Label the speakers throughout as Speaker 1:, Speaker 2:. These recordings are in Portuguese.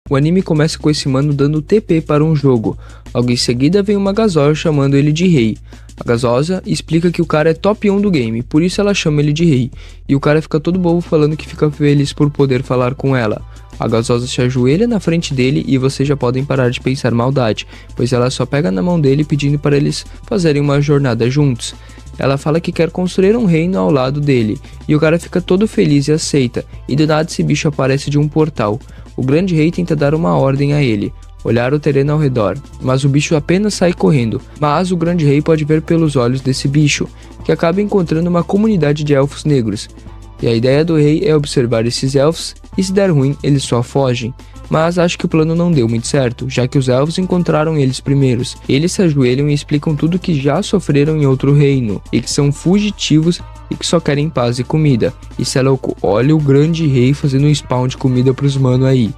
Speaker 1: O anime começa com esse mano dando TP para um jogo. Logo em seguida vem uma gasosa chamando ele de rei. A gasosa explica que o cara é top 1 do game, por isso ela chama ele de rei. E o cara fica todo bobo falando que fica feliz por poder falar com ela. A gasosa se ajoelha na frente dele e vocês já podem parar de pensar maldade, pois ela só pega na mão dele pedindo para eles fazerem uma jornada juntos. Ela fala que quer construir um reino ao lado dele, e o cara fica todo feliz e aceita, e do nada esse bicho aparece de um portal. O grande rei tenta dar uma ordem a ele, olhar o terreno ao redor, mas o bicho apenas sai correndo. Mas o grande rei pode ver pelos olhos desse bicho, que acaba encontrando uma comunidade de elfos negros. E a ideia do rei é observar esses elfos, e se der ruim, eles só fogem. Mas acho que o plano não deu muito certo, já que os elfos encontraram eles primeiros. Eles se ajoelham e explicam tudo que já sofreram em outro reino, e que são fugitivos e que só querem paz e comida. Isso é louco, olha o grande rei fazendo um spawn de comida pros mano aí.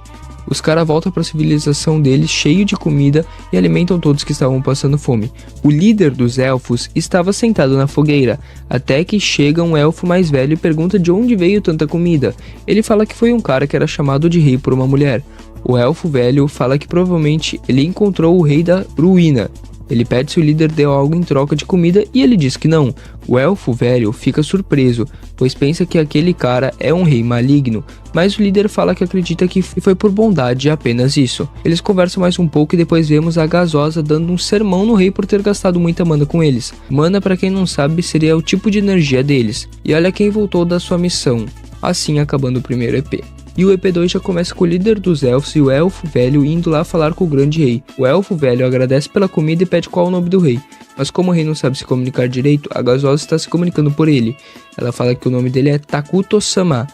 Speaker 1: Os caras voltam para a civilização deles cheio de comida e alimentam todos que estavam passando fome. O líder dos elfos estava sentado na fogueira, até que chega um elfo mais velho e pergunta de onde veio tanta comida. Ele fala que foi um cara que era chamado de rei por uma mulher. O elfo velho fala que provavelmente ele encontrou o rei da ruína. Ele pede se o líder deu algo em troca de comida e ele diz que não. O elfo velho fica surpreso, pois pensa que aquele cara é um rei maligno, mas o líder fala que acredita que foi por bondade e apenas isso. Eles conversam mais um pouco e depois vemos a gasosa dando um sermão no rei por ter gastado muita mana com eles. Mana, pra quem não sabe, seria o tipo de energia deles. E olha quem voltou da sua missão, assim acabando o primeiro EP. E o EP2 já começa com o líder dos elfos e o elfo velho indo lá falar com o grande rei. O elfo velho agradece pela comida e pede qual é o nome do rei. Mas como o rei não sabe se comunicar direito, a gasosa está se comunicando por ele. Ela fala que o nome dele é Takuto-sama.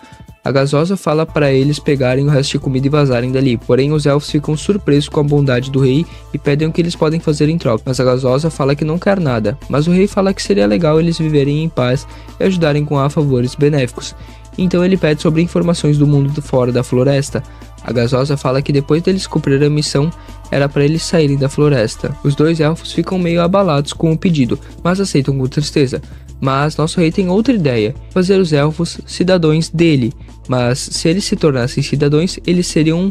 Speaker 1: A gasosa fala para eles pegarem o resto de comida e vazarem dali, porém os elfos ficam surpresos com a bondade do rei e pedem o que eles podem fazer em troca, mas a gasosa fala que não quer nada. Mas o rei fala que seria legal eles viverem em paz e ajudarem com a favores benéficos. Então ele pede sobre informações do mundo fora da floresta. A gasosa fala que depois deles cumprir a missão, era para eles saírem da floresta. Os dois elfos ficam meio abalados com o pedido, mas aceitam com tristeza. Mas nosso rei tem outra ideia, fazer os elfos cidadãos dele. Mas se eles se tornassem cidadãos, eles seriam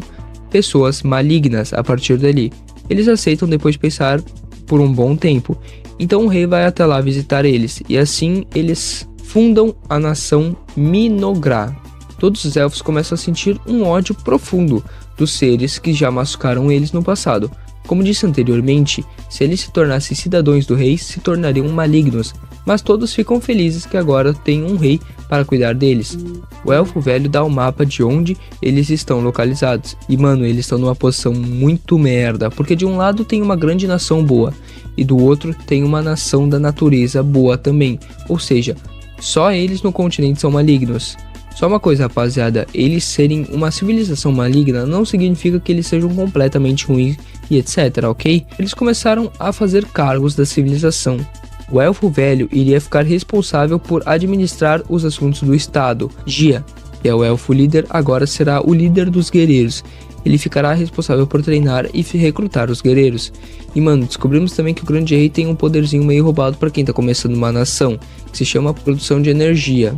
Speaker 1: pessoas malignas a partir dali. Eles aceitam depois de pensar por um bom tempo. Então o rei vai até lá visitar eles, e assim eles fundam a nação Minogra. Todos os elfos começam a sentir um ódio profundo dos seres que já machucaram eles no passado. Como disse anteriormente, se eles se tornassem cidadãos do rei, se tornariam malignos, mas todos ficam felizes que agora tem um rei para cuidar deles. O elfo velho dá o mapa de onde eles estão localizados, e mano, eles estão numa posição muito merda, porque de um lado tem uma grande nação boa, e do outro tem uma nação da natureza boa também, ou seja, só eles no continente são malignos. Só uma coisa, rapaziada, eles serem uma civilização maligna não significa que eles sejam completamente ruins e etc, ok? Eles começaram a fazer cargos da civilização. O elfo velho iria ficar responsável por administrar os assuntos do estado. Gia, que é o elfo líder, agora será o líder dos guerreiros. Ele ficará responsável por treinar e recrutar os guerreiros. E mano, descobrimos também que o grande rei tem um poderzinho meio roubado para quem tá começando uma nação, que se chama produção de energia.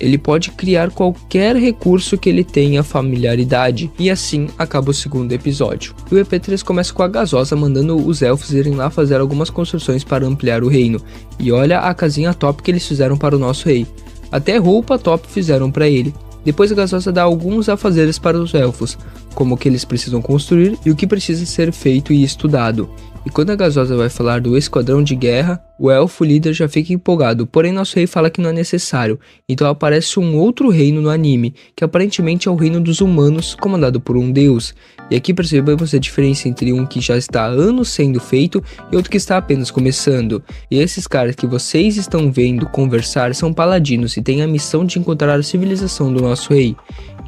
Speaker 1: Ele pode criar qualquer recurso que ele tenha familiaridade, e assim acaba o segundo episódio. E o EP3 começa com a gasosa mandando os elfos irem lá fazer algumas construções para ampliar o reino. E olha a casinha top que eles fizeram para o nosso rei. Até roupa top fizeram para ele. Depois a gasosa dá alguns afazeres para os elfos, como o que eles precisam construir e o que precisa ser feito e estudado. E quando a gasosa vai falar do esquadrão de guerra, o elfo líder já fica empolgado, porém nosso rei fala que não é necessário. Então aparece um outro reino no anime, que aparentemente é o reino dos humanos, comandado por um deus. E aqui percebemos a diferença entre um que já está há anos sendo feito e outro que está apenas começando. E esses caras que vocês estão vendo conversar são paladinos e têm a missão de encontrar a civilização do nosso rei.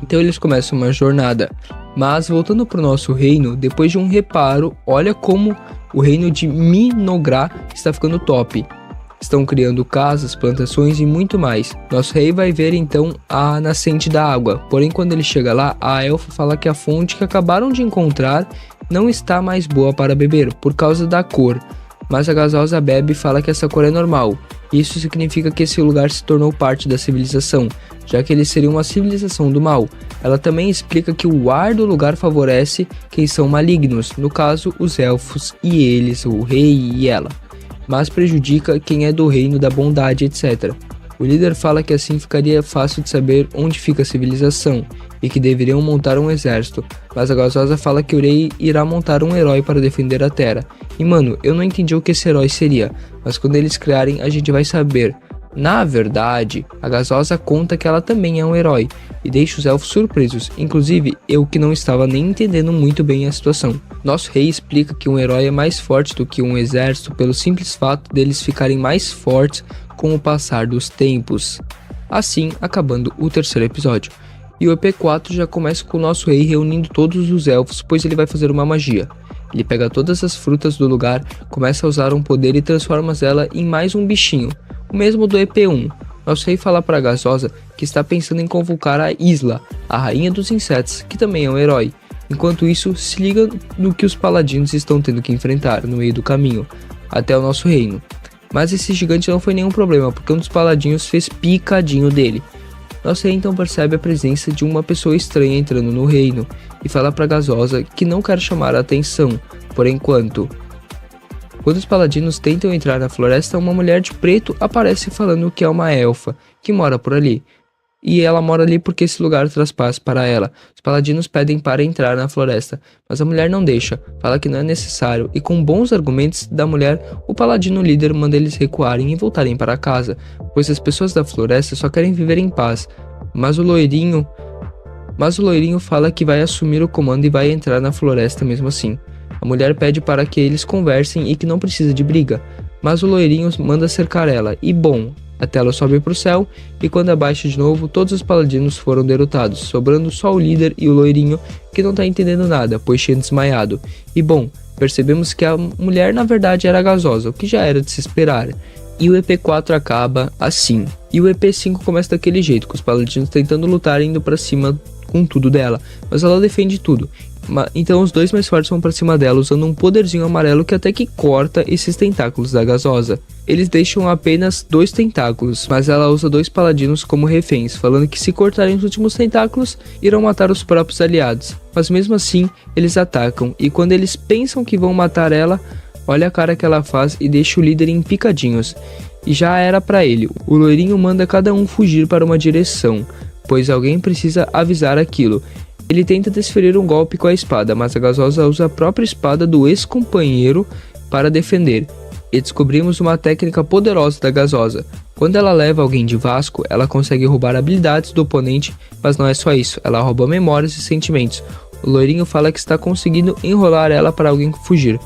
Speaker 1: Então eles começam uma jornada. Mas voltando para o nosso reino, depois de um reparo, olha como o reino de Minogra está ficando top. Estão criando casas, plantações e muito mais. Nosso rei vai ver então a nascente da água. Porém, quando ele chega lá, a elfa fala que a fonte que acabaram de encontrar não está mais boa para beber, por causa da cor. Mas a gasosa bebe e fala que essa cor é normal. Isso significa que esse lugar se tornou parte da civilização, já que eles seriam uma civilização do mal. Ela também explica que o ar do lugar favorece quem são malignos, no caso os elfos e eles, o rei e ela, mas prejudica quem é do reino da bondade, etc. O líder fala que assim ficaria fácil de saber onde fica a civilização e que deveriam montar um exército, mas a Gasosa fala que o rei irá montar um herói para defender a Terra. E mano, eu não entendi o que esse herói seria, mas quando eles criarem a gente vai saber. Na verdade, a Gasosa conta que ela também é um herói e deixa os elfos surpresos, inclusive eu que não estava nem entendendo muito bem a situação. Nosso rei explica que um herói é mais forte do que um exército pelo simples fato deles ficarem mais fortes com o passar dos tempos. Assim, acabando o terceiro episódio. E o EP4 já começa com o nosso rei reunindo todos os elfos, pois ele vai fazer uma magia. Ele pega todas as frutas do lugar, começa a usar um poder e transforma ela em mais um bichinho. O mesmo do EP1. Nosso rei fala para a Gasosa que está pensando em convocar a Isla, a rainha dos insetos, que também é um herói. Enquanto isso, se liga no que os paladinos estão tendo que enfrentar no meio do caminho, até o nosso reino. Mas esse gigante não foi nenhum problema, porque um dos paladinos fez picadinho dele. Nosso rei então percebe a presença de uma pessoa estranha entrando no reino, e fala para a Gasosa que não quer chamar a atenção, por enquanto. Quando os paladinos tentam entrar na floresta, uma mulher de preto aparece falando que é uma elfa, que mora por ali. E ela mora ali porque esse lugar traz paz para ela. Os paladinos pedem para entrar na floresta, mas a mulher não deixa, fala que não é necessário, e com bons argumentos da mulher, o paladino líder manda eles recuarem e voltarem para casa, pois as pessoas da floresta só querem viver em paz. Mas o loirinho fala que vai assumir o comando e vai entrar na floresta mesmo assim. A mulher pede para que eles conversem e que não precisa de briga, mas o loirinho manda cercar ela, e bom, a tela sobe para o céu, e quando abaixa de novo, todos os paladinos foram derrotados, sobrando só o líder e o loirinho, que não tá entendendo nada, pois tinha desmaiado. E bom, percebemos que a mulher na verdade era a Gasosa, o que já era de se esperar. E o EP4 acaba assim. E o EP5 começa daquele jeito, com os paladinos tentando lutar e indo para cima com tudo dela, mas ela defende tudo. Então os dois mais fortes vão pra cima dela usando um poderzinho amarelo que até que corta esses tentáculos da Gasosa. Eles deixam apenas 2 tentáculos, mas ela usa 2 paladinos como reféns, falando que se cortarem os últimos tentáculos, irão matar os próprios aliados. Mas mesmo assim, eles atacam, e quando eles pensam que vão matar ela, olha a cara que ela faz e deixa o líder em picadinhos. E já era pra ele, o loirinho manda cada um fugir para uma direção, pois alguém precisa avisar aquilo. Ele tenta desferir um golpe com a espada, mas a Gasosa usa a própria espada do ex-companheiro para defender. E descobrimos uma técnica poderosa da Gasosa. Quando ela leva alguém de Vasco, ela consegue roubar habilidades do oponente, mas não é só isso, ela rouba memórias e sentimentos. O loirinho fala que está conseguindo enrolar ela para alguém fugir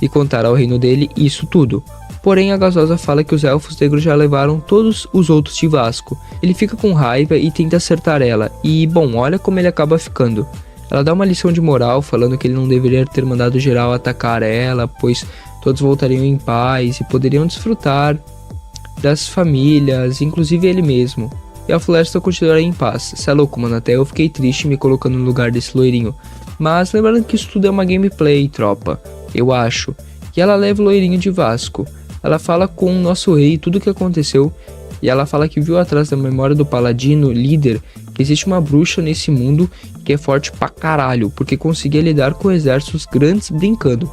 Speaker 1: e contar ao reino dele isso tudo. Porém, a Gasosa fala que os elfos negros já levaram todos os outros de Vasco. Ele fica com raiva e tenta acertar ela, e bom, olha como ele acaba ficando. Ela dá uma lição de moral, falando que ele não deveria ter mandado geral atacar ela, pois todos voltariam em paz e poderiam desfrutar das famílias, inclusive ele mesmo. E a floresta continuaria em paz. Cê é louco, mano, até eu fiquei triste me colocando no lugar desse loirinho. Mas lembrando que isso tudo é uma gameplay, tropa, eu acho. E ela leva o loirinho de Vasco. Ela fala com o nosso rei tudo o que aconteceu, e ela fala que viu atrás da memória do paladino líder que existe uma bruxa nesse mundo que é forte pra caralho, porque conseguia lidar com exércitos grandes brincando.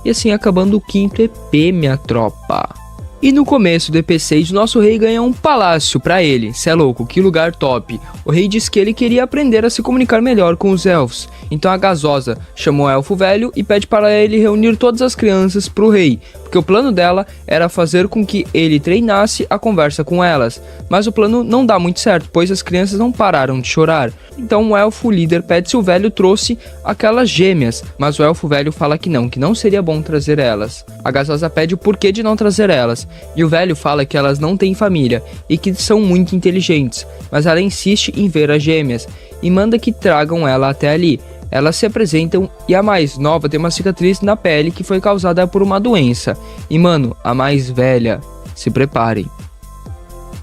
Speaker 1: E assim acabando o 5º EP, minha tropa. E no começo do EP6, nosso rei ganha um palácio pra ele. Cê é louco, que lugar top. O rei disse que ele queria aprender a se comunicar melhor com os elfos. Então a Gasosa chamou o elfo velho e pede para ele reunir todas as crianças pro rei, porque o plano dela era fazer com que ele treinasse a conversa com elas. Mas o plano não dá muito certo, pois as crianças não pararam de chorar. Então o elfo líder pede se o velho trouxe aquelas gêmeas, mas o elfo velho fala que não seria bom trazer elas. A Gasosa pede o porquê de não trazer elas, e o velho fala que elas não têm família e que são muito inteligentes, mas ela insiste em ver as gêmeas e manda que tragam ela até ali. Elas se apresentam e a mais nova tem uma cicatriz na pele que foi causada por uma doença. E mano, a mais velha, se preparem,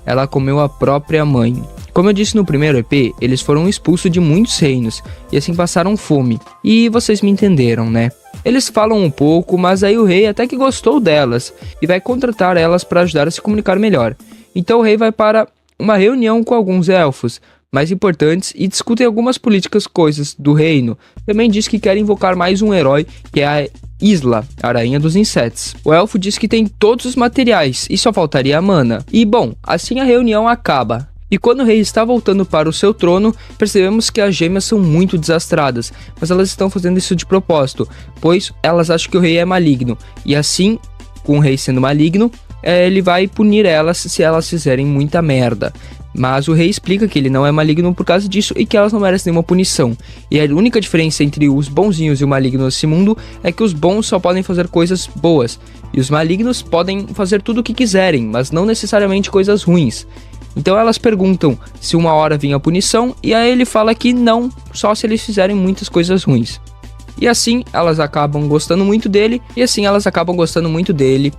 Speaker 1: ela comeu a própria mãe. Como eu disse no primeiro EP, eles foram expulsos de muitos reinos e assim passaram fome. E vocês me entenderam, né? Eles falam um pouco, mas aí o rei até que gostou delas e vai contratar elas para ajudar a se comunicar melhor. Então o rei vai para uma reunião com alguns elfos, mais importantes e discutem algumas políticas coisas do reino. Também diz que quer invocar mais um herói, que é a Isla, a rainha dos insetos. O elfo diz que tem todos os materiais e só faltaria a mana. E bom, assim a reunião acaba. E quando o rei está voltando para o seu trono, percebemos que as gêmeas são muito desastradas, mas elas estão fazendo isso de propósito, pois elas acham que o rei é maligno. E assim, com o rei sendo maligno, ele vai punir elas se elas fizerem muita merda. Mas o rei explica que ele não é maligno por causa disso e que elas não merecem nenhuma punição. E a única diferença entre os bonzinhos e o maligno nesse mundo é que os bons só podem fazer coisas boas, e os malignos podem fazer tudo o que quiserem, mas não necessariamente coisas ruins. Então elas perguntam se uma hora vinha a punição, e aí ele fala que não, só se eles fizerem muitas coisas ruins. E assim elas acabam gostando muito dele,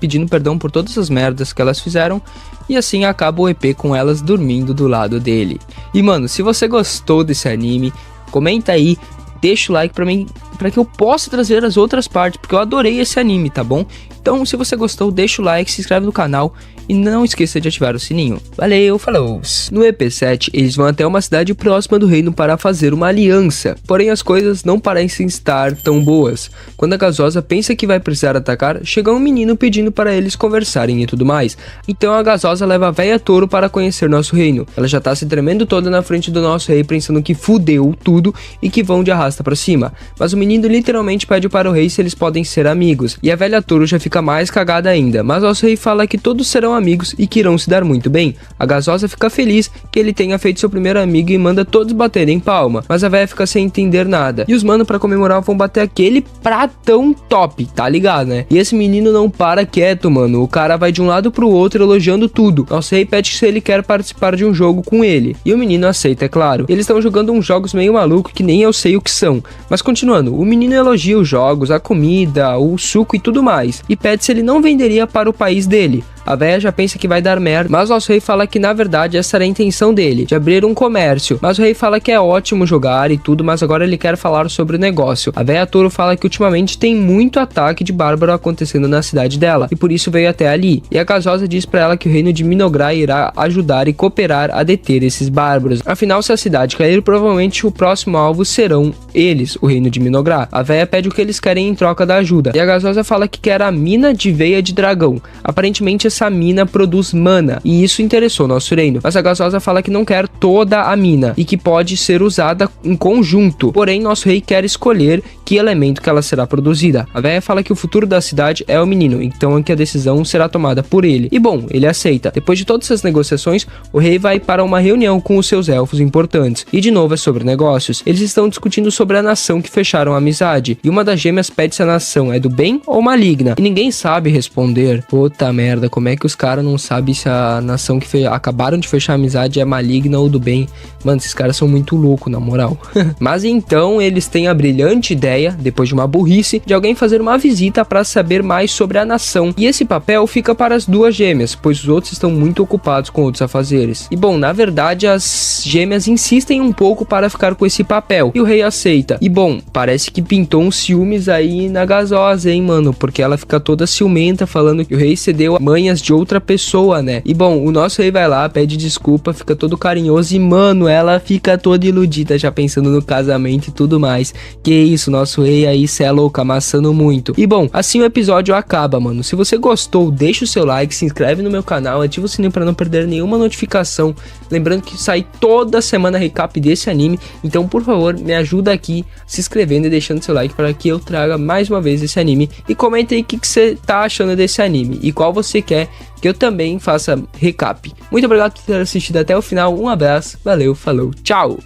Speaker 1: pedindo perdão por todas as merdas que elas fizeram, e assim acaba o EP com elas dormindo do lado dele. E mano, se você gostou desse anime, comenta aí, deixa o like pra mim, pra que eu possa trazer as outras partes, porque eu adorei esse anime, tá bom? Então se você gostou, deixa o like, se inscreve no canal e não esqueça de ativar o sininho. Valeu, falou! No EP7, eles vão até uma cidade próxima do reino para fazer uma aliança, porém as coisas não parecem estar tão boas. Quando a Gasosa pensa que vai precisar atacar, chega um menino pedindo para eles conversarem e tudo mais. Então a Gasosa leva a véia Touro para conhecer nosso reino. Ela já tá se tremendo toda na frente do nosso rei, pensando que fudeu tudo e que vão de arrasta pra cima. Mas o menino literalmente pede para o rei se eles podem ser amigos, e a velha Touro já fica mais cagada ainda, mas nosso rei fala que todos serão amigos e que irão se dar muito bem. A Gasosa fica feliz que ele tenha feito seu primeiro amigo e manda todos baterem palma, mas a véia fica sem entender nada. E os mano pra comemorar vão bater aquele pratão top, tá ligado, né? E esse menino não para quieto, mano. O cara vai de um lado pro outro elogiando tudo. Nosso rei pede se ele quer participar de um jogo com ele, e o menino aceita, é claro. Eles estão jogando uns jogos meio malucos que nem eu sei o que são. Mas continuando, o menino elogia os jogos, a comida, o suco e tudo mais, e pede se ele não venderia para o país dele. A véia já pensa que vai dar merda, mas nosso rei fala que na verdade essa era a intenção dele, de abrir um comércio. Mas o rei fala que é ótimo jogar e tudo, mas agora ele quer falar sobre o negócio. A véia Touro fala que ultimamente tem muito ataque de bárbaro acontecendo na cidade dela, e por isso veio até ali. E a Gasosa diz pra ela que o reino de Minogra irá ajudar e cooperar a deter esses bárbaros. Afinal, se a cidade cair, provavelmente o próximo alvo serão eles, o reino de Minogra. A véia pede o que eles querem em troca da ajuda, e a Gasosa fala que quer a mina de veia de dragão. Aparentemente essa mina produz mana, e isso interessou nosso reino, mas a Gasosa fala que não quer toda a mina e que pode ser usada em conjunto, porém nosso rei quer escolher que elemento que ela será produzida. A véia fala que o futuro da cidade é o menino, então é que a decisão será tomada por ele, e bom, ele aceita. Depois de todas essas negociações, o rei vai para uma reunião com os seus elfos importantes, e de novo é sobre negócios. Eles estão discutindo sobre a nação que fecharam a amizade, e uma das gêmeas pede se a nação é do bem ou maligna, e ninguém sabe responder. Puta merda, como é que os caras não sabem se a nação que acabaram de fechar a amizade é maligna ou do bem? Mano, esses caras são muito loucos, na moral. Mas então eles têm a brilhante ideia, depois de uma burrice, de alguém fazer uma visita para saber mais sobre a nação. E esse papel fica para as duas gêmeas, pois os outros estão muito ocupados com outros afazeres. E bom, na verdade as gêmeas insistem um pouco para ficar com esse papel, e o rei aceita. E bom, parece que pintou uns ciúmes aí na Gasosa, hein, mano, porque ela fica toda ciumenta falando que o rei cedeu a manhas de outra pessoa, né? E bom, o nosso rei vai lá, pede desculpa, fica todo carinhoso e, mano, ela fica toda iludida, já pensando no casamento e tudo mais. Que isso, nosso rei aí, cê é louco, amassando muito. E bom, assim o episódio acaba, mano. Se você gostou, deixa o seu like, se inscreve no meu canal, ativa o sininho pra não perder nenhuma notificação. Lembrando que sai toda semana recap desse anime, então por favor, me ajuda aqui se inscrevendo e deixando seu like para que eu traga mais uma vez esse anime. E comenta aí o que você tá achando desse anime e qual você quer que eu também faça recap. Muito obrigado por ter assistido até o final, um abraço, valeu, falou, tchau!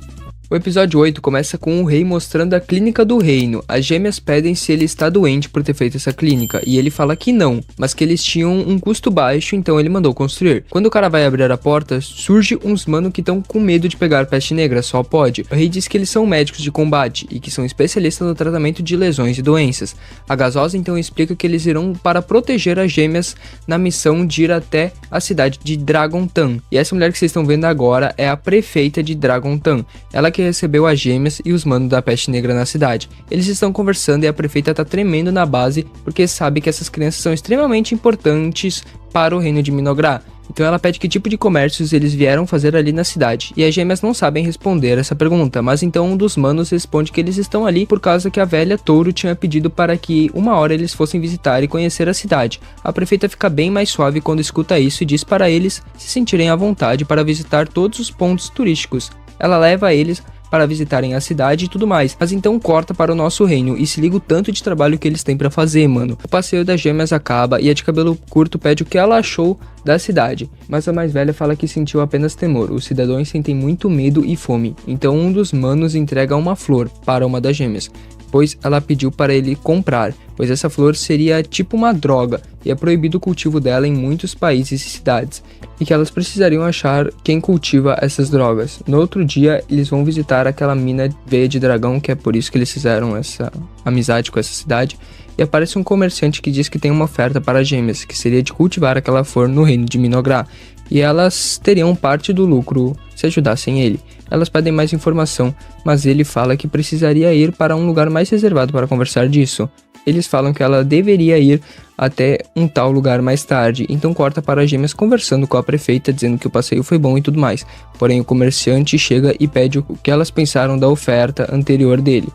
Speaker 1: O episódio 8 começa com o rei mostrando a clínica do reino. As gêmeas pedem se ele está doente por ter feito essa clínica, e ele fala que não, mas que eles tinham um custo baixo, então ele mandou construir. Quando o cara vai abrir a porta, surge uns mano que estão com medo de pegar peste negra, só pode. O rei diz que eles são médicos de combate, e que são especialistas no tratamento de lesões e doenças. A Gasosa então explica que eles irão para proteger as gêmeas na missão de ir até a cidade de Dragontan. E essa mulher que vocês estão vendo agora é a prefeita de Dragontan. Ela que recebeu as gêmeas e os manos da peste negra na cidade. Eles estão conversando e a prefeita tá tremendo na base porque sabe que essas crianças são extremamente importantes para o reino de Minogra. Então ela pede que tipo de comércios eles vieram fazer ali na cidade. E as gêmeas não sabem responder essa pergunta, mas então um dos manos responde que eles estão ali por causa que a velha Touro tinha pedido para que uma hora eles fossem visitar e conhecer a cidade. A prefeita fica bem mais suave quando escuta isso e diz para eles se sentirem à vontade para visitar todos os pontos turísticos. Ela leva eles para visitarem a cidade e tudo mais, mas então corta para o nosso reino e se liga o tanto de trabalho que eles têm para fazer, mano. O passeio das gêmeas acaba e a de cabelo curto pede o que ela achou da cidade, mas a mais velha fala que sentiu apenas temor. Os cidadãos sentem muito medo e fome, então um dos manos entrega uma flor para uma das gêmeas, pois ela pediu para ele comprar, pois essa flor seria tipo uma droga e é proibido o cultivo dela em muitos países e cidades, e que elas precisariam achar quem cultiva essas drogas. No outro dia, eles vão visitar aquela mina veia de dragão, que é por isso que eles fizeram essa amizade com essa cidade, e aparece um comerciante que diz que tem uma oferta para as gêmeas, que seria de cultivar aquela flor no reino de Minogra, e elas teriam parte do lucro se ajudassem ele. Elas pedem mais informação, mas ele fala que precisaria ir para um lugar mais reservado para conversar disso. Eles falam que ela deveria ir até um tal lugar mais tarde, então corta para as gêmeas conversando com a prefeita, dizendo que o passeio foi bom e tudo mais. Porém, o comerciante chega e pede o que elas pensaram da oferta anterior dele.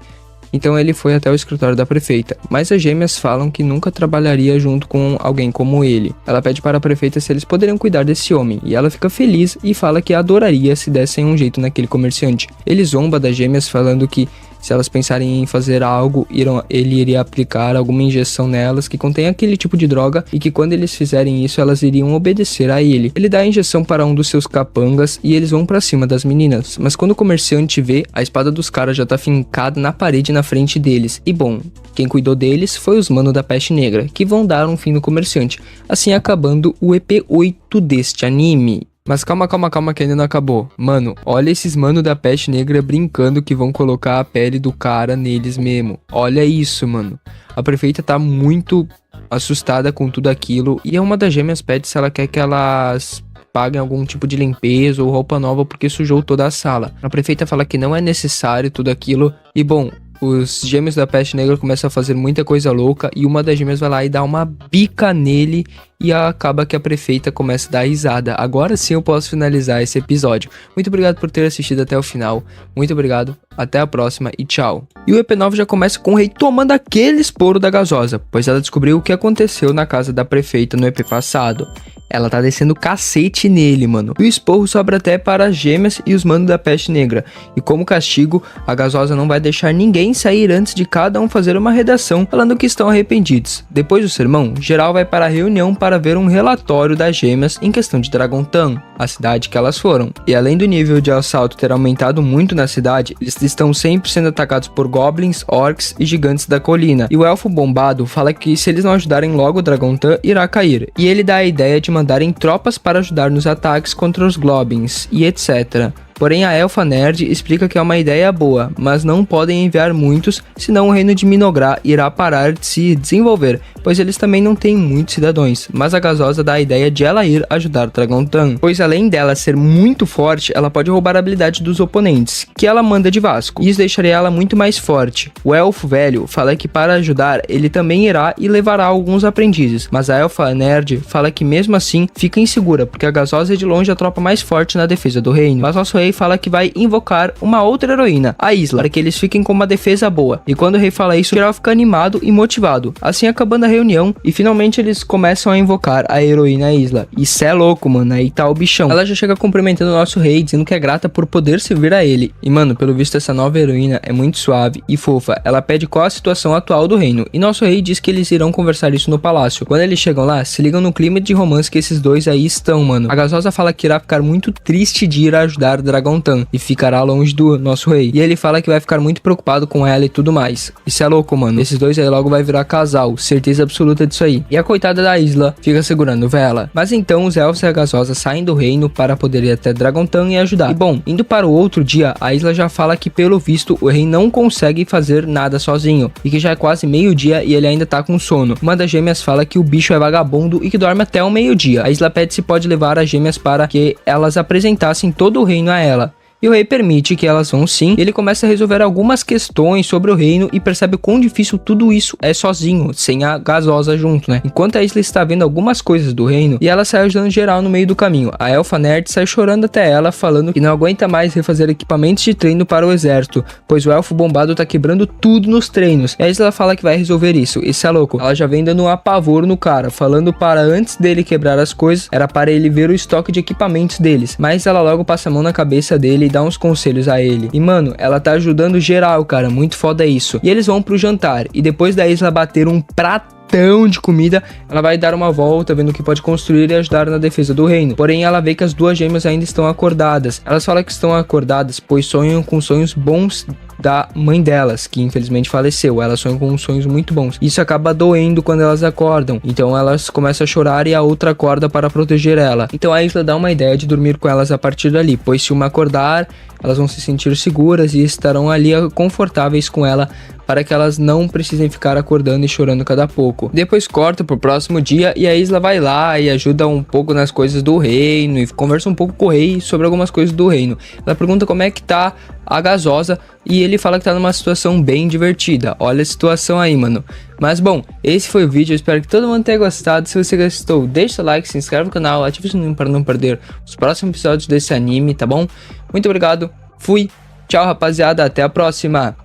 Speaker 1: Então ele foi até o escritório da prefeita, mas as gêmeas falam que nunca trabalharia junto com alguém como ele. Ela pede para a prefeita se eles poderiam cuidar desse homem, e ela fica feliz e fala que adoraria se dessem um jeito naquele comerciante. Ele zomba das gêmeas falando que se elas pensarem em fazer algo, ele iria aplicar alguma injeção nelas que contém aquele tipo de droga e que quando eles fizerem isso, elas iriam obedecer a ele. Ele dá a injeção para um dos seus capangas e eles vão pra cima das meninas. Mas quando o comerciante vê, a espada dos caras já tá fincada na parede na frente deles. E bom, quem cuidou deles foi os manos da Peste Negra, que vão dar um fim no comerciante, assim acabando o EP 8 deste anime. Mas calma que ainda não acabou. Mano, olha esses mano da Peste Negra brincando que vão colocar a pele do cara neles mesmo. Olha isso, mano. A prefeita tá muito assustada com tudo aquilo e uma das gêmeas pede se ela quer que elas paguem algum tipo de limpeza ou roupa nova porque sujou toda a sala. A prefeita fala que não é necessário tudo aquilo e bom, os gêmeos da Peste Negra começam a fazer muita coisa louca e uma das gêmeas vai lá e dá uma bica nele e acaba que a prefeita começa a dar risada. Agora sim eu posso finalizar esse episódio. Muito obrigado por ter assistido até o final. Muito obrigado, até a próxima e tchau. E o EP9 já começa com o rei tomando aquele esporro da gasosa, pois ela descobriu o que aconteceu na casa da prefeita no EP passado. Ela tá descendo cacete nele, mano. E o esporro sobra até para as gêmeas e os manos da Peste Negra. E como castigo, a gasosa não vai deixar ninguém sair antes de cada um fazer uma redação falando que estão arrependidos. Depois do sermão, geral vai para a reunião para ver um relatório das gêmeas em questão de Dragontan, a cidade que elas foram. E além do nível de assalto ter aumentado muito na cidade, eles estão sempre sendo atacados por goblins, orcs e gigantes da colina. E o elfo bombado fala que se eles não ajudarem logo o Dragontan, irá cair. E ele dá a ideia de mandarem tropas para ajudar nos ataques contra os goblins e etc. Porém, a elfa nerd explica que é uma ideia boa, mas não podem enviar muitos, senão o reino de Minogra irá parar de se desenvolver, pois eles também não têm muitos cidadãos. Mas a gasosa dá a ideia de ela ir ajudar Dragontan, pois além dela ser muito forte, ela pode roubar a habilidade dos oponentes, que ela manda de Vasco. Isso deixaria ela muito mais forte. O elfo velho fala que para ajudar, ele também irá e levará alguns aprendizes, mas a elfa nerd fala que mesmo assim fica insegura, porque a gasosa é de longe a tropa mais forte na defesa do reino. Mas nosso rei fala que vai invocar uma outra heroína, a Isla, para que eles fiquem com uma defesa boa. E quando o rei fala isso, o geral fica animado e motivado. Assim acabando a reunião e finalmente eles começam a invocar a heroína Isla. E cê é louco, mano, aí tá o bichão. Ela já chega cumprimentando o nosso rei, dizendo que é grata por poder servir a ele. E mano, pelo visto essa nova heroína é muito suave e fofa. Ela pede qual a situação atual do reino. E nosso rei diz que eles irão conversar isso no palácio. Quando eles chegam lá, se ligam no clima de romance que esses dois aí estão, mano. A gasosa fala que irá ficar muito triste de ir ajudar Dragontan e ficará longe do nosso rei. E ele fala que vai ficar muito preocupado com ela e tudo mais. Isso é louco, mano. Esses dois aí logo vai virar casal. Certeza absoluta disso aí. E a coitada da Isla fica segurando vela. Mas então os elfos e a gasosa saem do reino para poder ir até Dragontan e ajudar. E bom, indo para o outro dia, a Isla já fala que pelo visto o rei não consegue fazer nada sozinho. E que já é quase meio-dia e ele ainda tá com sono. Uma das gêmeas fala que o bicho é vagabundo e que dorme até o meio-dia. A Isla pede se pode levar as gêmeas para que elas apresentassem todo o reino a ela. E o rei permite que elas vão sim, e ele começa a resolver algumas questões sobre o reino e percebe o quão difícil tudo isso é sozinho, sem a gasosa junto, né? Enquanto a Isla está vendo algumas coisas do reino, e ela sai ajudando geral no meio do caminho. A elfa nerd sai chorando até ela, falando que não aguenta mais refazer equipamentos de treino para o exército, pois o elfo bombado tá quebrando tudo nos treinos. E a Isla fala que vai resolver isso. Isso é louco. Ela já vem dando um apavoro no cara, falando para antes dele quebrar as coisas, era para ele ver o estoque de equipamentos deles. Mas ela logo passa a mão na cabeça dele e dá uns conselhos a ele. E mano, ela tá ajudando geral, cara, muito foda isso. E eles vão pro jantar, e depois da Isla bater um pratão de comida, ela vai dar uma volta, vendo o que pode construir e ajudar na defesa do reino. Porém, ela vê que as duas gêmeas ainda estão acordadas. Elas falam que estão acordadas, pois sonham com sonhos bons da mãe delas, que infelizmente faleceu. Elas sonham com sonhos muito bons. Isso acaba doendo quando elas acordam. Então elas começam a chorar e a outra acorda para proteger ela. Então a Isla dá uma ideia de dormir com elas a partir dali, pois se uma acordar, elas vão se sentir seguras e estarão ali confortáveis com ela, para que elas não precisem ficar acordando e chorando cada pouco. Depois corta pro próximo dia e a Isla vai lá e ajuda um pouco nas coisas do reino e conversa um pouco com o rei sobre algumas coisas do reino. Ela pergunta como é que tá a gasosa e ele fala que tá numa situação bem divertida. Olha a situação aí, mano. Mas bom, esse foi o vídeo, eu espero que todo mundo tenha gostado. Se você gostou, deixa o like, se inscreve no canal, ativa o sininho para não perder os próximos episódios desse anime, tá bom? Muito obrigado, fui, tchau rapaziada, até a próxima!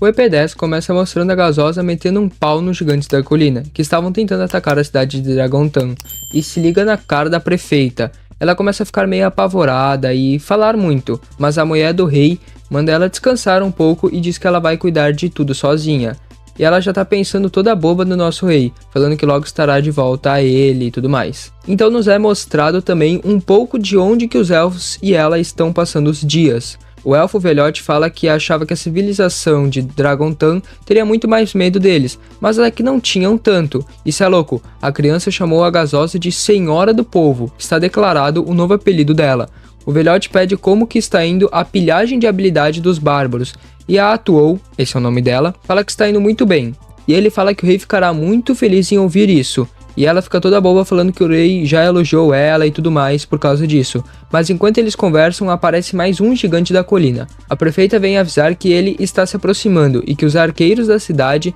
Speaker 1: O EP10 começa mostrando a gasosa metendo um pau nos gigantes da colina, que estavam tentando atacar a cidade de Dragontan, e se liga na cara da prefeita. Ela começa a ficar meio apavorada e falar muito, mas a mulher do rei manda ela descansar um pouco e diz que ela vai cuidar de tudo sozinha. E ela já tá pensando toda boba no nosso rei, falando que logo estará de volta a ele e tudo mais. Então nos é mostrado também um pouco de onde que os elfos e ela estão passando os dias. O elfo velhote fala que achava que a civilização de Dragontan teria muito mais medo deles, mas é que não tinham tanto. Isso é louco, a criança chamou a gasosa de Senhora do Povo, está declarado o novo apelido dela. O velhote pede como que está indo a pilhagem de habilidade dos bárbaros, e a Atuou, esse é o nome dela, fala que está indo muito bem. E ele fala que o rei ficará muito feliz em ouvir isso. E ela fica toda boba falando que o rei já elogiou ela e tudo mais por causa disso. Mas enquanto eles conversam, aparece mais um gigante da colina. A prefeita vem avisar que ele está se aproximando e que os arqueiros da cidade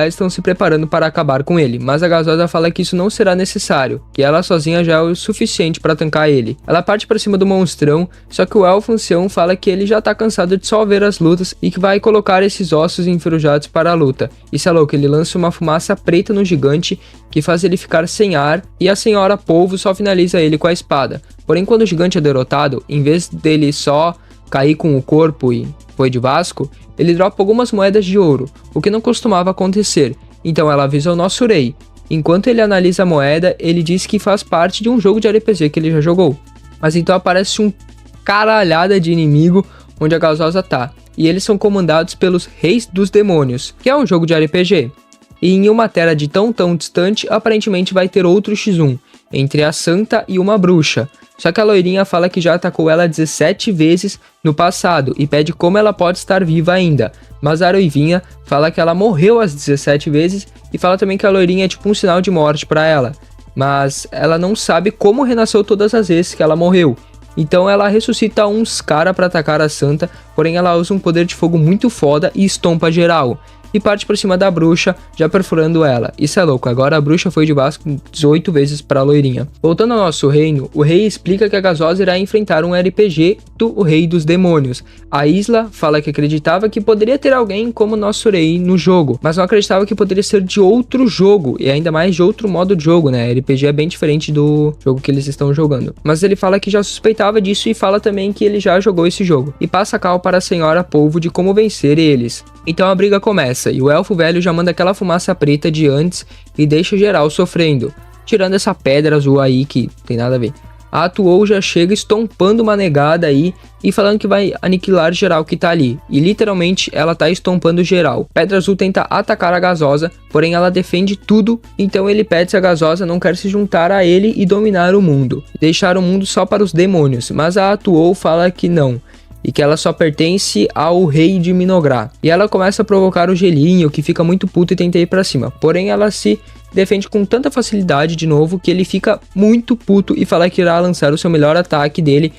Speaker 1: estão se preparando para acabar com ele. Mas a gasosa fala que isso não será necessário, que ela sozinha já é o suficiente para tancar ele. Ela parte para cima do monstrão, só que o elfo ancião fala que ele já tá cansado de só ver as lutas e que vai colocar esses ossos enferrujados para a luta. Isso é louco, ele lança uma fumaça preta no gigante que faz ele ficar sem ar, e a senhora polvo só finaliza ele com a espada. Porém, quando o gigante é derrotado, em vez dele só cair com o corpo e foi de Vasco, ele dropa algumas moedas de ouro, o que não costumava acontecer. Então ela avisa o nosso rei. Enquanto ele analisa a moeda, ele diz que faz parte de um jogo de RPG que ele já jogou. Mas então aparece um caralhada de inimigo onde a gasosa tá, e eles são comandados pelos Reis dos Demônios, que é um jogo de RPG. E em uma terra de tão distante, aparentemente vai ter outro X1, entre a santa e uma bruxa. Só que a loirinha fala que já atacou ela 17 vezes no passado e pede como ela pode estar viva ainda. Mas a ruivinha fala que ela morreu as 17 vezes e fala também que a loirinha é tipo um sinal de morte pra ela. Mas ela não sabe como renasceu todas as vezes que ela morreu. Então ela ressuscita uns cara pra atacar a santa, porém ela usa um poder de fogo muito foda e estompa geral. E parte por cima da bruxa, já perfurando ela. Isso é louco, agora a bruxa foi de Vasco 18 vezes para a loirinha. Voltando ao nosso reino, o rei explica que a gasosa irá enfrentar um RPG do Rei dos Demônios. A Isla fala que acreditava que poderia ter alguém como nosso rei no jogo, mas não acreditava que poderia ser de outro jogo, e ainda mais de outro modo de jogo, né? RPG é bem diferente do jogo que eles estão jogando. Mas ele fala que já suspeitava disso e fala também que ele já jogou esse jogo. E passa a cal para a senhora polvo de como vencer eles. Então a briga começa, e o elfo velho já manda aquela fumaça preta de antes e deixa geral sofrendo, tirando essa pedra azul aí que tem nada a ver. A Atuou já chega estompando uma negada aí e falando que vai aniquilar geral que tá ali, e literalmente ela tá estompando geral. Pedra Azul tenta atacar a gasosa, porém ela defende tudo, então ele pede se a gasosa não quer se juntar a ele e dominar o mundo, deixar o mundo só para os demônios, mas a Atuou fala que não, e que ela só pertence ao rei de Minograr. E ela começa a provocar o gelinho, que fica muito puto e tenta ir pra cima. Porém ela se defende com tanta facilidade de novo que ele fica muito puto e fala que irá lançar o seu melhor ataque dele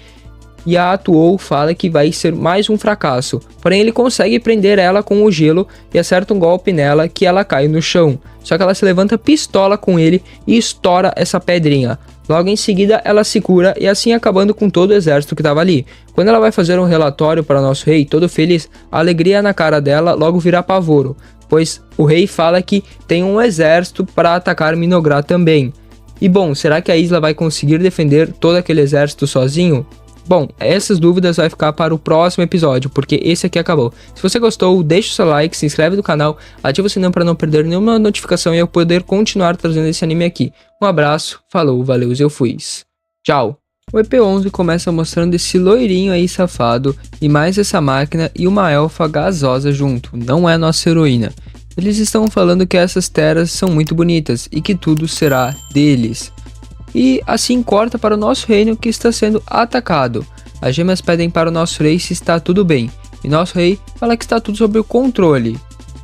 Speaker 1: e a Atuou fala que vai ser mais um fracasso. Porém, ele consegue prender ela com o gelo e acerta um golpe nela que ela cai no chão. Só que ela se levanta pistola com ele e estoura essa pedrinha. Logo em seguida, ela se cura e assim acabando com todo o exército que estava ali. Quando ela vai fazer um relatório para nosso rei, todo feliz, a alegria na cara dela logo vira pavoro, pois o rei fala que tem um exército para atacar Minograr também. E bom, será que a Isla vai conseguir defender todo aquele exército sozinho? Bom, essas dúvidas vai ficar para o próximo episódio, porque esse aqui acabou. Se você gostou, deixa o seu like, se inscreve no canal, ativa o sininho para não perder nenhuma notificação e eu poder continuar trazendo esse anime aqui. Um abraço, falou, valeu, eu fui. Tchau! O EP11 começa mostrando esse loirinho aí safado e mais essa máquina e uma elfa gasosa junto, não é nossa heroína. Eles estão falando que essas terras são muito bonitas e que tudo será deles. E assim corta para o nosso reino que está sendo atacado. As gêmeas pedem para o nosso rei se está tudo bem, e nosso rei fala que está tudo sob o controle.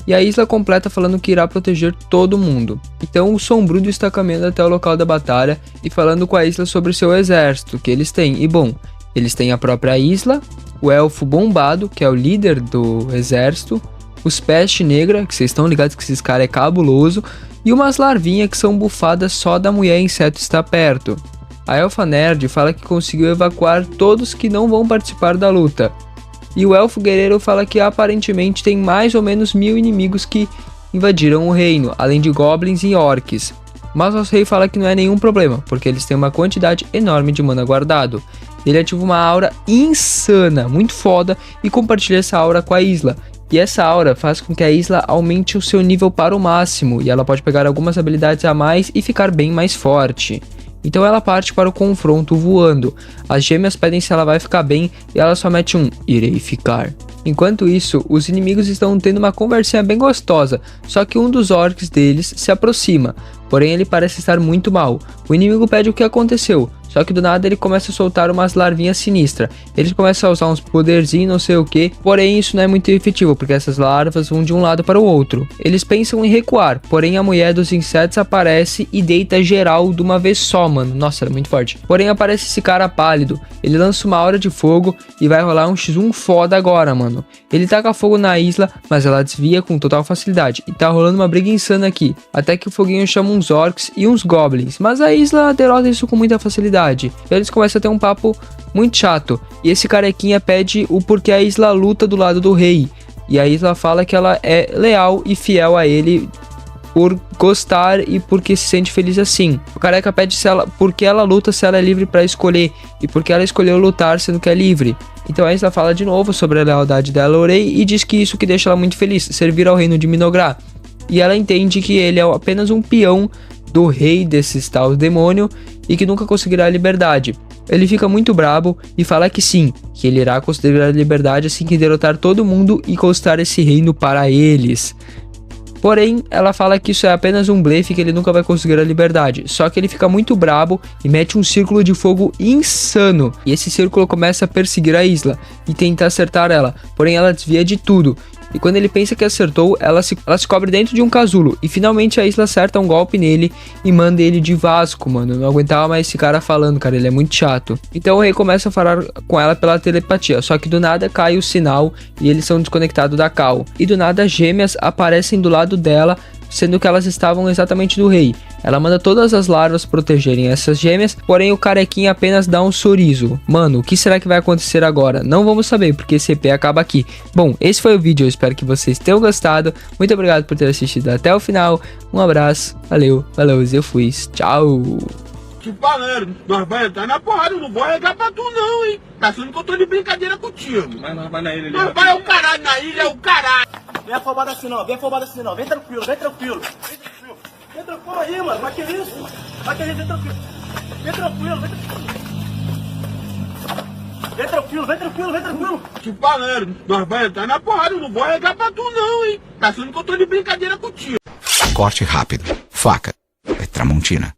Speaker 1: E a Isla completa falando que irá proteger todo mundo. Então o Sombrudo está caminhando até o local da batalha e falando com a Isla sobre seu exército que eles têm. E bom, eles têm a própria Isla, o Elfo Bombado, que é o líder do exército, os Peste Negra, que vocês estão ligados que esses caras é cabuloso, e umas larvinhas que são bufadas só da mulher inseto está perto. A Elfa Nerd fala que conseguiu evacuar todos que não vão participar da luta. E o Elfo Guerreiro fala que aparentemente tem mais ou menos 1000 inimigos que invadiram o reino, além de goblins e orcs. Mas o rei fala que não é nenhum problema, porque eles têm uma quantidade enorme de mana guardado. Ele ativa uma aura insana, muito foda, e compartilha essa aura com a Isla. E essa aura faz com que a Isla aumente o seu nível para o máximo, e ela pode pegar algumas habilidades a mais e ficar bem mais forte. Então ela parte para o confronto voando. As gêmeas pedem se ela vai ficar bem e ela só mete um "irei ficar". Enquanto isso, os inimigos estão tendo uma conversinha bem gostosa, só que um dos orcs deles se aproxima, porém ele parece estar muito mal. O inimigo pede o que aconteceu, só que do nada ele começa a soltar umas larvinhas sinistras. Eles começam a usar uns poderzinhos não sei o que, porém isso não é muito efetivo, porque essas larvas vão de um lado para o outro. Eles pensam em recuar, porém a mulher dos insetos aparece e deita geral de uma vez só, mano. Nossa, ela é muito forte. Porém aparece esse cara pálido, ele lança uma aura de fogo e vai rolar um X1 foda agora, mano. Ele taca fogo na Isla, mas ela desvia com total facilidade. E tá rolando uma briga insana aqui, até que o foguinho chama uns orcs e uns goblins, mas a Isla derrota isso com muita facilidade. Eles começam a ter um papo muito chato, e esse carequinha pede o porquê a Isla luta do lado do rei. E a Isla fala que ela é leal e fiel a ele por gostar e porque se sente feliz assim. O careca pede porque ela luta se ela é livre para escolher e porque ela escolheu lutar sendo que é livre. Então a Isla fala de novo sobre a lealdade dela ao rei e diz que isso que deixa ela muito feliz, servir ao reino de Minograr. E ela entende que ele é apenas um peão do rei desses tal demônio e que nunca conseguirá a liberdade. Ele fica muito brabo e fala que sim, que ele irá conseguir a liberdade assim que derrotar todo mundo e conquistar esse reino para eles. Porém, ela fala que isso é apenas um blefe, que ele nunca vai conseguir a liberdade. Só que ele fica muito brabo e mete um círculo de fogo insano. E esse círculo começa a perseguir a Isla e tenta acertar ela. Porém, ela desvia de tudo. E quando ele pensa que acertou, ela se cobre dentro de um casulo. E finalmente a Isla acerta um golpe nele e manda ele de Vasco, mano. Eu não aguentava mais esse cara falando, cara. Ele é muito chato. Então o rei começa a falar com ela pela telepatia. Só que do nada cai o sinal e eles são desconectados da cal. E do nada as gêmeas aparecem do lado dela, sendo que elas estavam exatamente do rei. Ela manda todas as larvas protegerem essas gêmeas, porém o carequinha apenas dá um sorriso. Mano, o que será que vai acontecer agora? Não vamos saber, porque esse EP acaba aqui. Bom, esse foi o vídeo, eu espero que vocês tenham gostado. Muito obrigado por ter assistido até o final. Um abraço, valeu, eu fui, tchau!
Speaker 2: Te falando, nós vai entrar na porrada, não vou arregar pra tu não, hein? Tá achando que eu tô de brincadeira contigo.
Speaker 3: Mas nós vai na ilha ali.
Speaker 2: Nós vai o caralho na ilha, é o caralho.
Speaker 4: Vem afobado assim não, vem afobado assim não. Vem tranquilo, vem tranquilo. Vem tranquilo aí, mano. Vai que isso? Vai que isso, vem tranquilo. Vem tranquilo, vem tranquilo. Vem tranquilo, vem tranquilo, vem tranquilo.
Speaker 2: Te falando, nós vai entrar na porrada, não vou arregar pra tu não, hein? Tá achando que eu tô de brincadeira contigo.
Speaker 5: Corte rápido. Faca. É Tramontina.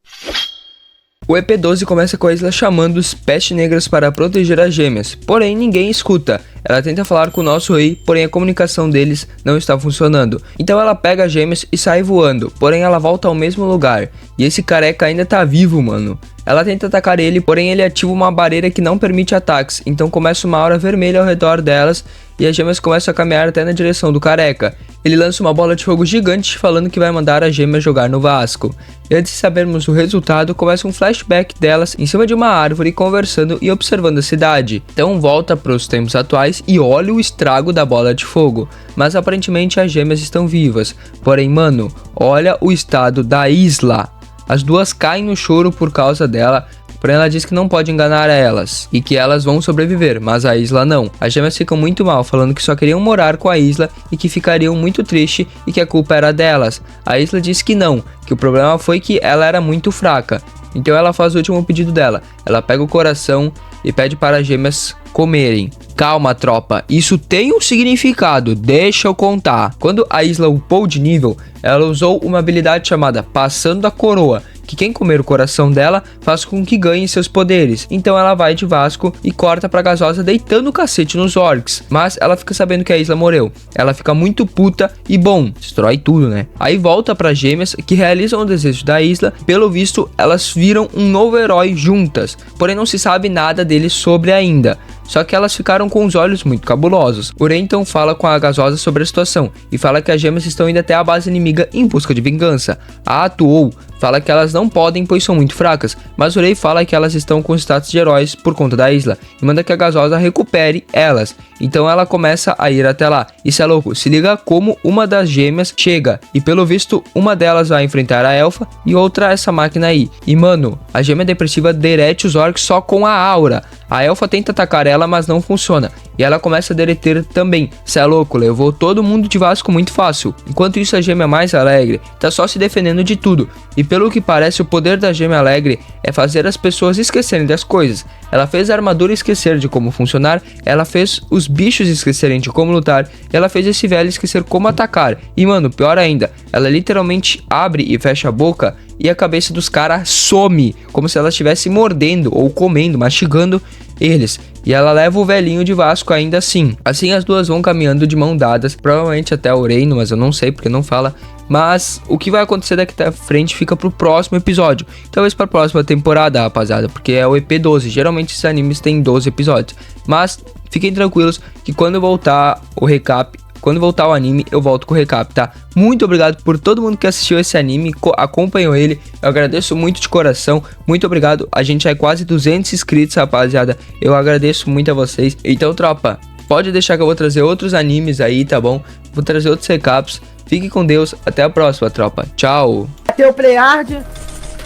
Speaker 1: O EP12 começa com a Isla chamando os Pestes Negras para proteger as gêmeas, porém ninguém escuta. Ela tenta falar com o nosso rei, porém a comunicação deles não está funcionando. Então ela pega as gêmeas e sai voando, porém ela volta ao mesmo lugar. E esse careca ainda tá vivo, mano. Ela tenta atacar ele, porém ele ativa uma barreira que não permite ataques, então começa uma aura vermelha ao redor delas e as gêmeas começam a caminhar até na direção do careca. Ele lança uma bola de fogo gigante falando que vai mandar as gêmeas jogar no Vasco. E antes de sabermos o resultado, começa um flashback delas em cima de uma árvore conversando e observando a cidade. Então volta para os tempos atuais e olha o estrago da bola de fogo. Mas aparentemente as gêmeas estão vivas. Porém, mano, olha o estado da Isla. As duas caem no choro por causa dela, porém ela diz que não pode enganar elas e que elas vão sobreviver, mas a Isla não. As gêmeas ficam muito mal, falando que só queriam morar com a Isla e que ficariam muito tristes e que a culpa era delas. A Isla diz que não, que o problema foi que ela era muito fraca. Então ela faz o último pedido dela. Ela pega o coração e pede para as gêmeas comerem. Calma, tropa, isso tem um significado, deixa eu contar. Quando a Isla upou de nível, ela usou uma habilidade chamada Passando a Coroa, que quem comer o coração dela faz com que ganhe seus poderes. Então ela vai de Vasco e corta pra Gasosa deitando o cacete nos orcs. Mas ela fica sabendo que a Isla morreu. Ela fica muito puta e bom, destrói tudo, né? Aí volta para gêmeas que realizam o desejo da Isla. Pelo visto, elas viram um novo herói juntas, porém não se sabe nada deles sobre ainda. Só que elas ficaram com os olhos muito cabulosos. O Rei então fala com a Gasosa sobre a situação e fala que as gêmeas estão indo até a base inimiga em busca de vingança. A Atuou fala que elas não podem pois são muito fracas, mas o Rei fala que elas estão com status de heróis por conta da Isla e manda que a Gasosa recupere elas. Então ela começa a ir até lá. Isso é louco, se liga como uma das gêmeas chega e pelo visto uma delas vai enfrentar a Elfa e outra essa máquina aí. E mano, a gêmea depressiva derrete os orcs só com a aura. A Elfa tenta atacar ela, mas não funciona. E ela começa a derreter também. Cê é louco, levou todo mundo de Vasco muito fácil. Enquanto isso, a gêmea mais alegre tá só se defendendo de tudo. E pelo que parece, o poder da gêmea alegre é fazer as pessoas esquecerem das coisas. Ela fez a armadura esquecer de como funcionar, ela fez os bichos esquecerem de como lutar, e ela fez esse velho esquecer como atacar. E mano, pior ainda, ela literalmente abre e fecha a boca e a cabeça dos caras some, como se ela estivesse mordendo ou comendo, mastigando eles. E ela leva o velhinho de Vasco ainda assim. Assim as duas vão caminhando de mão dadas, provavelmente até o reino, mas eu não sei porque não fala. Mas o que vai acontecer daqui pra frente fica pro próximo episódio. Talvez pra próxima temporada, rapaziada, porque é o EP12. Geralmente esses animes têm 12 episódios. Mas fiquem tranquilos que quando voltar o recap, quando voltar o anime, eu volto com o recap, tá? Muito obrigado por todo mundo que assistiu esse anime, acompanhou ele. Eu agradeço muito de coração. Muito obrigado. A gente é quase 200 inscritos, rapaziada. Eu agradeço muito a vocês. Então, tropa, pode deixar que eu vou trazer outros animes aí, tá bom? Vou trazer outros recaps. Fique com Deus. Até a próxima, tropa. Tchau.
Speaker 3: Matei o Playhard,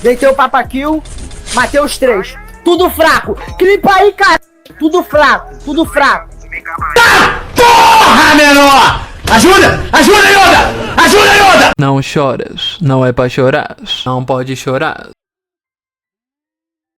Speaker 3: deitei o Papakill, matei os 3. Tudo fraco. Clipa aí, cara. Tudo fraco, tudo fraco.
Speaker 4: Tá porra, menor! Ajuda! Ajuda, Yoda! Ajuda, Yoda!
Speaker 5: Não choras, não é pra chorar, não pode chorar.